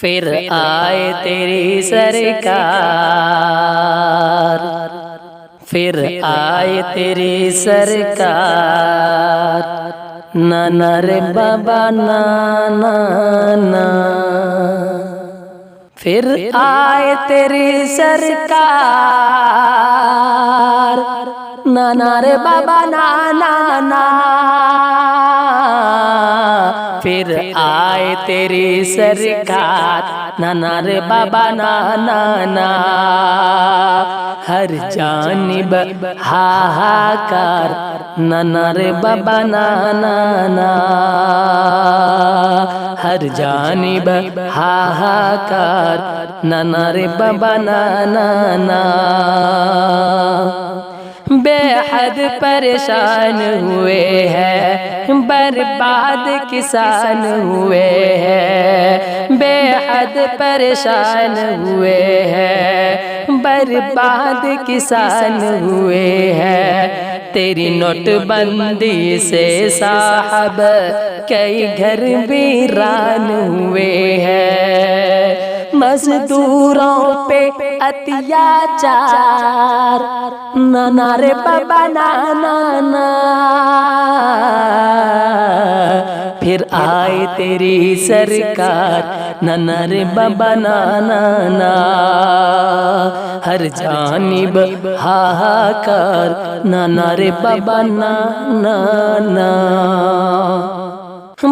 फिर आए तेरी सरकार, फिर आए तेरी सरकार, नाना रे बाबा नाना ना। फिर आए तेरी सरकार, नाना रे बाबा नाना ना। फिर आए तेरी सरकार, नाना रे बाबा नाना ना। हर जानिब हाहाकार, नाना रे बाबा नाना ना। हर जानिब हाहाकार, नाना रे बाबा नाना ना। बेहद परेशान हुए हैं, बर्बाद किसान हुए हैं। बेहद परेशान हुए हैं, बर्बाद किसान हुए हैं। तेरी नोटबंदी से साहब कई घर वीरान हुए हैं। मजदूरों पे अत्याचार, नाना रे बाबा नाना ना। फिर आए तेरी सरकार, नाना रे बाबा नाना ना। हर जानिब हाहाकार, नाना रे बाबा नाना ना।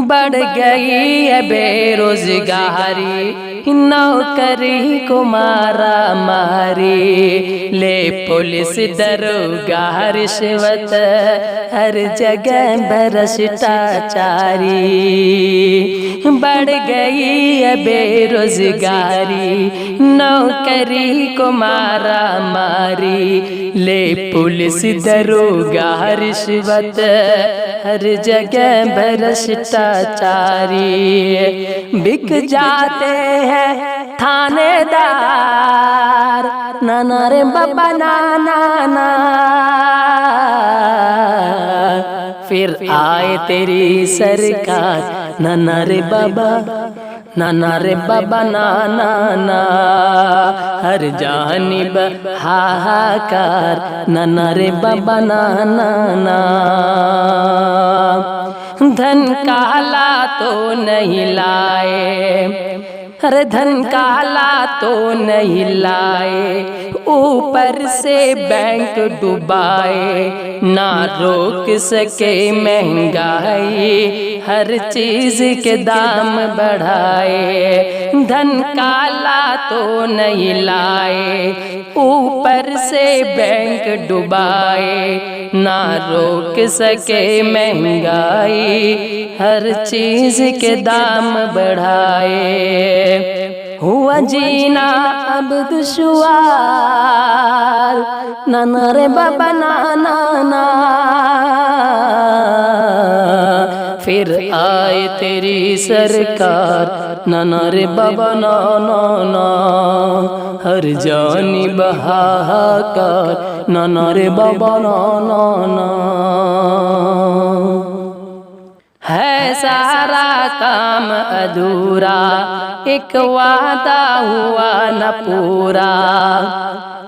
बढ़ गई है बेरोजगारी, नौकरी को मारा मारी। ले पुलिस दरोगा रिश्वत, हर जगह भ्रष्टाचारी। बढ़ गई है बेरोजगारी, नौकरी को मारा मारी। ले पुलिस दरोगा रिश्वत, हर जगह भ्रष्टाचारी। बिक जाते हैं थानेदार, नाना रे बाबा नाना ना। फिर आए तेरी सरकार, नाना रे बाबा, नाना रे बाबा नाना ना। हर जानिब हाहाकार, नाना रे बाबा नाना ना। धन काला तो नहीं लाए, अरे धन काला तो नहीं लाए। ऊपर से बैंक डुबाए, ना रोक सके महंगाई। हर चीज के दाम बढ़ाए। धन काला तो नहीं लाए, ऊपर से बैंक डुबाए। ना रोक सके महंगाई, हर चीज के दाम बढ़ाए। हुआ जीना अब दुश्वार, नाना रे बाबा नाना ना। फिर आए तेरी सरकार, नाना रे बाबा नाना ना। हर जानिब हाहाकार, नाना रे बाबा नाना ना। है सारा काम अधूरा, एक वादा हुआ न पूरा।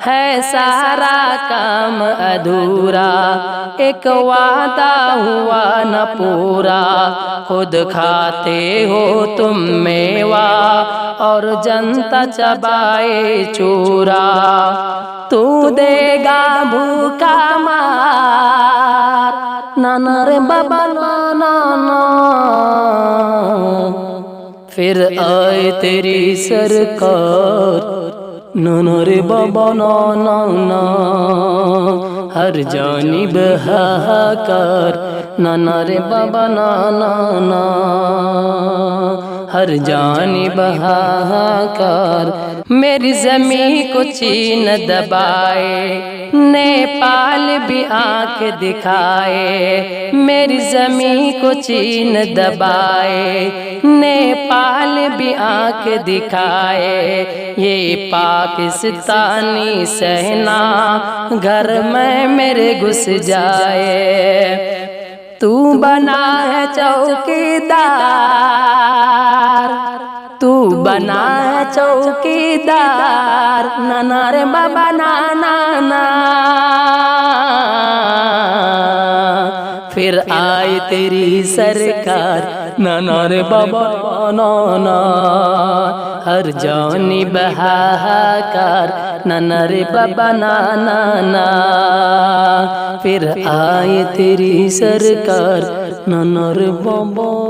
है सारा काम अधूरा, एक वादा हुआ न पूरा। खुद खाते हो तुम मेवा, और जनता चबाए चूरा। तू देगा भूखा मार, नाना रे बाबा नाना ना। फिर आए तेरी सरकार, नाना रे बाबा नाना ना। हर जानिब हाहाकार, नाना रे बाबा नाना ना। हर जानिब हाहाकार। मेरी ज़मीं को चीन दबाए, नेपाल भी आंख दिखाए। मेरी ज़मीं को चीन दबाए, नेपाल भी आंख दिखाए। ये पाकिस्तानी सेना घर में मेरे घुस जाए। तू बना है चौकीदार, तू बना चौकीदार नाना रे बाबा नाना। फिर आए तेरी सरकार नाना रे बाबा नाना। हर जानी बहाकार नाना रे बाबा नाना। फिर आए तेरी सरकार नाना रे बाबा।